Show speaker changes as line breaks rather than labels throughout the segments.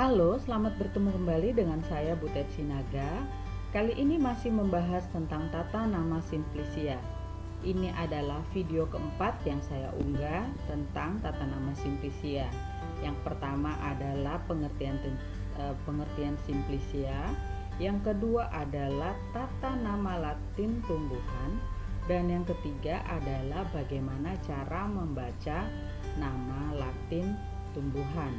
Halo, selamat bertemu kembali dengan saya Butet Sinaga. Kali ini masih membahas tentang tata nama Simplicia. Ini adalah video keempat yang saya unggah tentang tata nama Simplicia. Yang pertama adalah pengertian Simplicia. Yang kedua adalah tata nama Latin tumbuhan. Dan yang ketiga adalah bagaimana cara membaca nama Latin tumbuhan.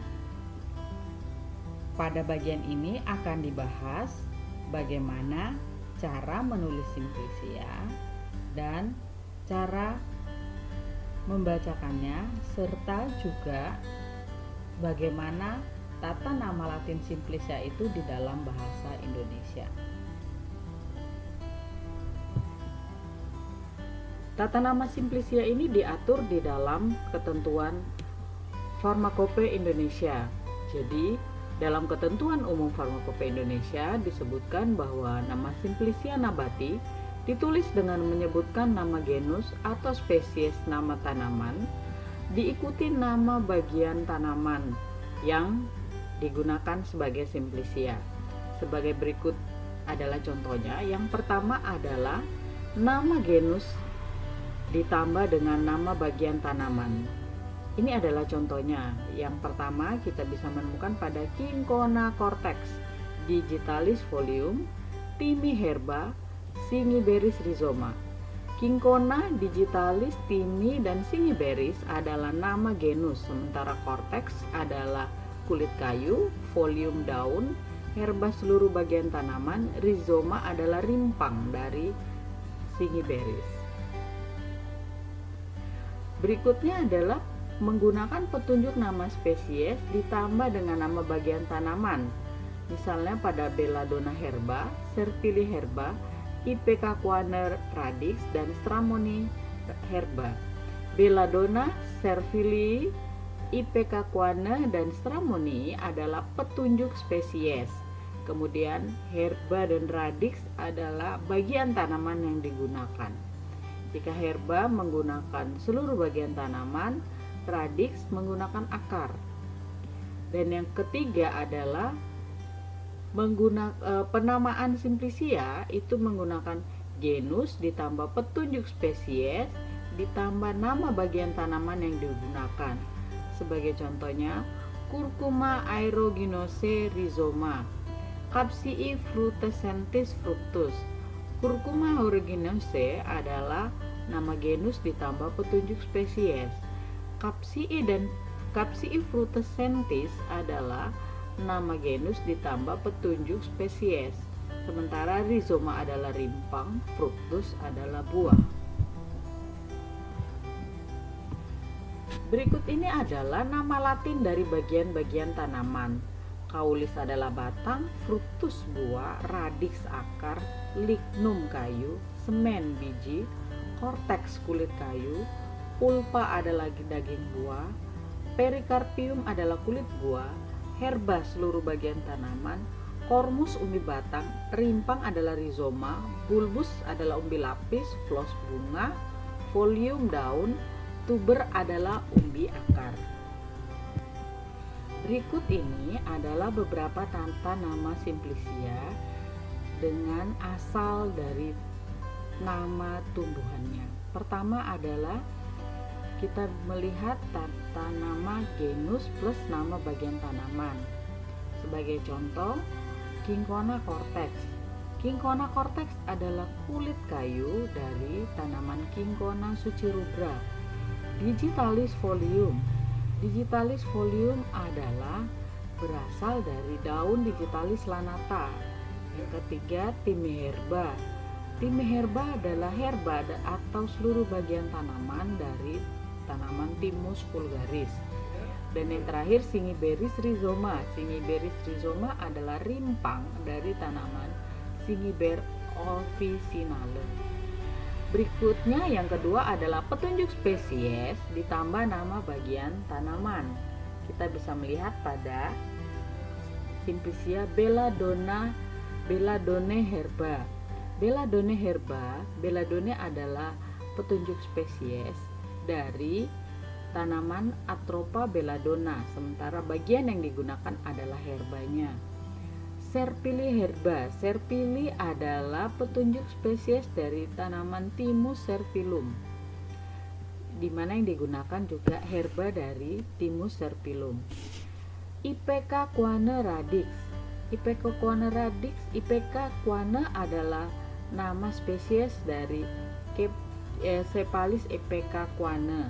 Pada bagian ini akan dibahas bagaimana cara menulis Simplicia dan cara membacakannya, serta juga bagaimana tata nama Latin Simplicia itu di dalam bahasa Indonesia. Tata nama Simplicia ini diatur di dalam ketentuan Farmakope Indonesia. Jadi dalam ketentuan umum Farmakope Indonesia disebutkan bahwa nama Simplicia nabati ditulis dengan menyebutkan nama genus atau spesies nama tanaman, diikuti nama bagian tanaman yang digunakan sebagai Simplicia. Sebagai berikut adalah contohnya. Yang pertama adalah nama genus ditambah dengan nama bagian tanaman. Ini adalah contohnya. Yang pertama kita bisa menemukan pada Cinchona cortex, Digitalis folium, Timi herba, Singiberis rhizoma. Cinchona, Digitalis, Timi, dan Singiberis adalah nama genus, sementara cortex adalah kulit kayu, folium daun, herba seluruh bagian tanaman, rhizoma adalah rimpang dari Singiberis. Berikutnya adalah menggunakan petunjuk nama spesies ditambah dengan nama bagian tanaman. Misalnya pada Belladonna herba, Serpili herba, Ipecacuanha radix, dan Stramoni herba. Belladonna, Serpili, Ipecacuanha, dan Stramoni adalah petunjuk spesies. Kemudian herba dan radix adalah bagian tanaman yang digunakan. Jika herba menggunakan seluruh bagian tanaman, radix menggunakan akar. Dan yang ketiga adalah penamaan Simplicia itu menggunakan genus ditambah petunjuk spesies ditambah nama bagian tanaman yang digunakan. Sebagai contohnya, Curcuma aeruginosa rhizoma, Capsii frutescentis fructus. Curcuma aeruginosa adalah nama genus ditambah petunjuk spesies. Capsii frutescentis adalah nama genus ditambah petunjuk spesies. Sementara rhizoma adalah rimpang, fructus adalah buah. Berikut ini adalah nama Latin dari bagian-bagian tanaman. Caulis adalah batang, fructus buah, radix akar, lignum kayu, semen biji, cortex kulit kayu, pulpa adalah daging buah, perikarpium adalah kulit buah, herba seluruh bagian tanaman, kormus umbi batang, rimpang adalah rhizoma, bulbus adalah umbi lapis, flos bunga, folium daun, tuber adalah umbi akar. Berikut ini adalah beberapa tata nama Simplicia dengan asal dari nama tumbuhannya. Pertama adalah kita melihat tata nama genus plus nama bagian tanaman. Sebagai contoh, Cinchona cortex. Cinchona cortex adalah kulit kayu dari tanaman Cinchona succirubra. Digitalis folium. Digitalis folium adalah berasal dari daun Digitalis lanata. Yang ketiga, Timi herba. Timi herba adalah herba atau seluruh bagian tanaman dari tanaman Thymus vulgaris. Dan yang terakhir, Singiberis rhizoma. Singiberis rhizoma adalah rimpang dari tanaman Singiber officinale. Berikutnya yang kedua adalah petunjuk spesies ditambah nama bagian tanaman. Kita bisa melihat pada Simplicia Belladonna herba. Belladonna adalah petunjuk spesies dari tanaman Atropa belladonna, sementara bagian yang digunakan adalah herbanya. Serpili herba. Serpili adalah petunjuk spesies dari tanaman Thymus serpyllum, di mana yang digunakan juga herba dari Thymus serpyllum. Ipecac guana radix. Ipecac guana radix. Ipecac guana adalah nama spesies dari Cephalis ipecac guana.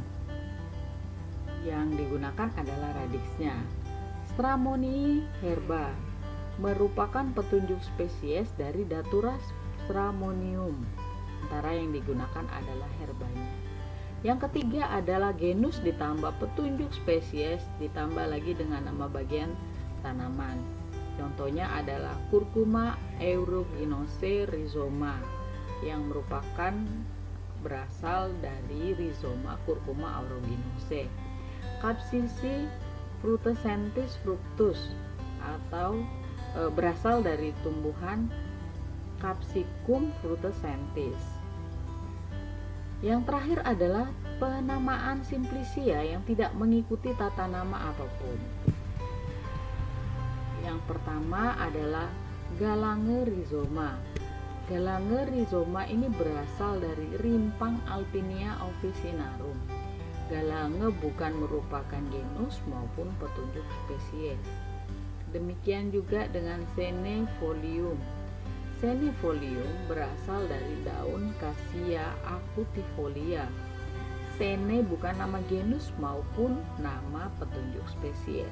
Yang digunakan adalah radixnya. Strammonii herba merupakan petunjuk spesies dari Datura stramonium, sementara yang digunakan adalah herbanya. Yang ketiga adalah genus ditambah petunjuk spesies ditambah lagi dengan nama bagian tanaman. Contohnya adalah Curcuma aeruginosa rhizoma yang merupakan berasal dari rhizoma Curcuma aeruginosa. Capsicum frutescentis fructus atau berasal dari tumbuhan Capsicum frutescentis. Yang terakhir adalah penamaan simplicia yang tidak mengikuti tata nama apapun. Yang pertama adalah Galange rhizoma. Galange rhizoma ini berasal dari rimpang Alpinia officinarum. Galange bukan merupakan genus maupun petunjuk spesies. Demikian juga dengan Senefolium. Senefolium berasal dari daun Cassia acutifolia. Sene bukan nama genus maupun nama petunjuk spesies.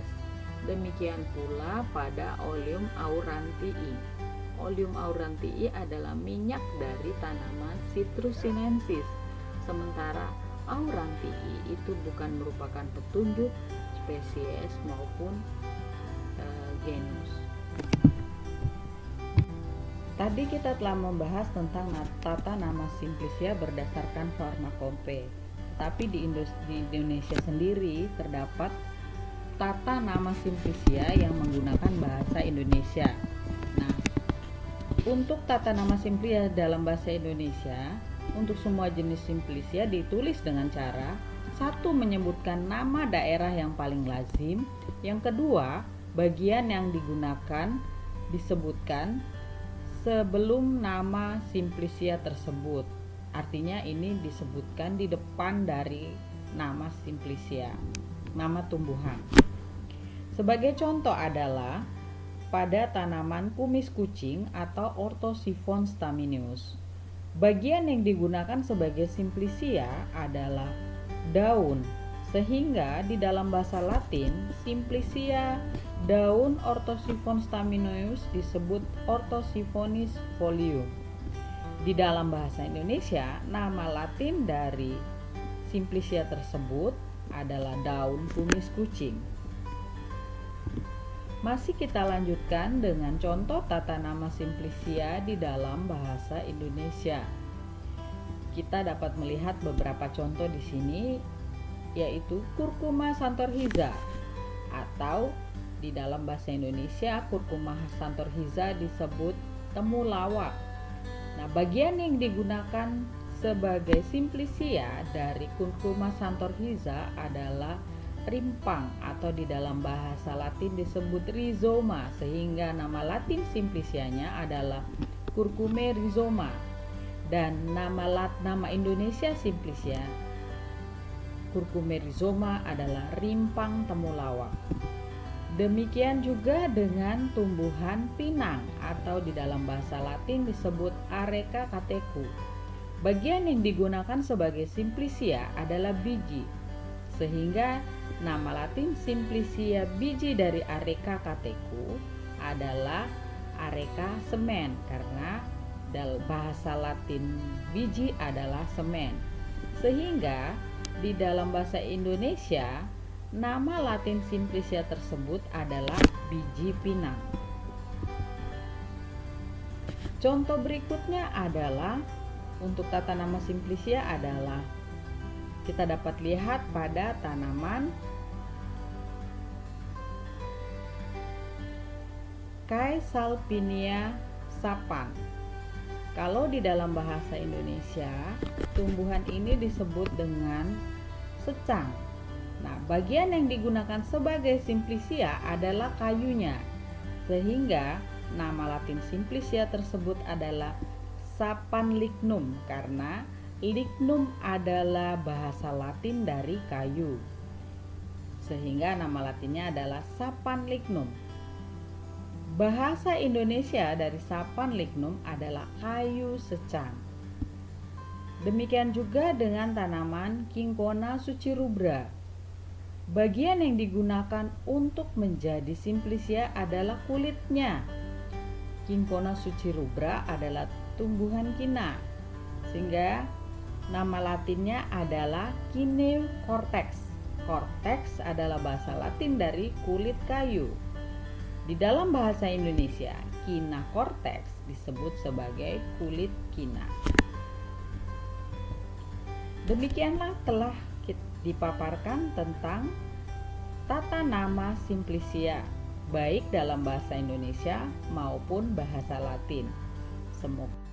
Demikian pula pada Oleum aurantii. Oleum aurantii adalah minyak dari tanaman Citrus sinensis, sementara aurantii itu bukan merupakan petunjuk spesies maupun genus. Tadi kita telah membahas tentang tata nama simplicia berdasarkan farmakope. Tapi di Indonesia sendiri terdapat tata nama simplicia yang menggunakan bahasa Indonesia. Nah, untuk tata nama simplicia dalam bahasa Indonesia, untuk semua jenis simplicia ditulis dengan cara: satu, menyebutkan nama daerah yang paling lazim. Yang kedua, bagian yang digunakan disebutkan sebelum nama simplicia tersebut. Artinya ini disebutkan di depan dari nama simplicia, nama tumbuhan. Sebagai contoh adalah pada tanaman kumis kucing atau Orthosiphon stamineus. Bagian yang digunakan sebagai simplicia adalah daun, sehingga di dalam bahasa Latin simplicia daun Orthosiphon stamineus disebut Orthosiphonis folium. Di dalam bahasa Indonesia, nama Latin dari simplicia tersebut adalah daun kumis kucing. Masih kita lanjutkan dengan contoh tata nama simplicia di dalam bahasa Indonesia. Kita dapat melihat beberapa contoh di sini, yaitu Curcuma santorhiza, atau di dalam bahasa Indonesia Curcuma santorhiza disebut temulawak. Nah, bagian yang digunakan sebagai simplicia dari Curcuma santorhiza adalah rimpang, atau di dalam bahasa Latin disebut rhizoma, sehingga nama Latin simplicianya adalah Curcumae rhizoma, dan nama Indonesia simplicia Curcumae rhizoma adalah rimpang temulawak. Demikian juga dengan tumbuhan pinang, atau di dalam bahasa Latin disebut Areca catechu. Bagian yang digunakan sebagai simplicia adalah biji, sehingga nama Latin simplicia biji dari Areca catechu adalah Areca semen, karena dalam bahasa Latin biji adalah semen. Sehingga di dalam bahasa Indonesia nama Latin simplicia tersebut adalah biji pinang. Contoh berikutnya adalah untuk tata nama simplicia adalah kita dapat lihat pada tanaman Caesalpinia sapang. Kalau di dalam bahasa Indonesia, tumbuhan ini disebut dengan secang. Nah, bagian yang digunakan sebagai simplicia adalah kayunya, sehingga nama Latin simplicia tersebut adalah Sapan lignum karena lignum adalah bahasa Latin dari kayu, sehingga nama Latinnya adalah Sapan lignum. Bahasa Indonesia dari Sapan lignum adalah kayu secang. Demikian juga dengan tanaman Cinchona succirubra. Bagian yang digunakan untuk menjadi simplicia adalah kulitnya. Cinchona succirubra adalah tumbuhan kina, sehingga nama Latinnya adalah Cinnecortex. Cortex adalah bahasa Latin dari kulit kayu. Di dalam bahasa Indonesia, kina cortex disebut sebagai kulit kina. Demikianlah telah dipaparkan tentang tata nama simplicia, baik dalam bahasa Indonesia maupun bahasa Latin. Semoga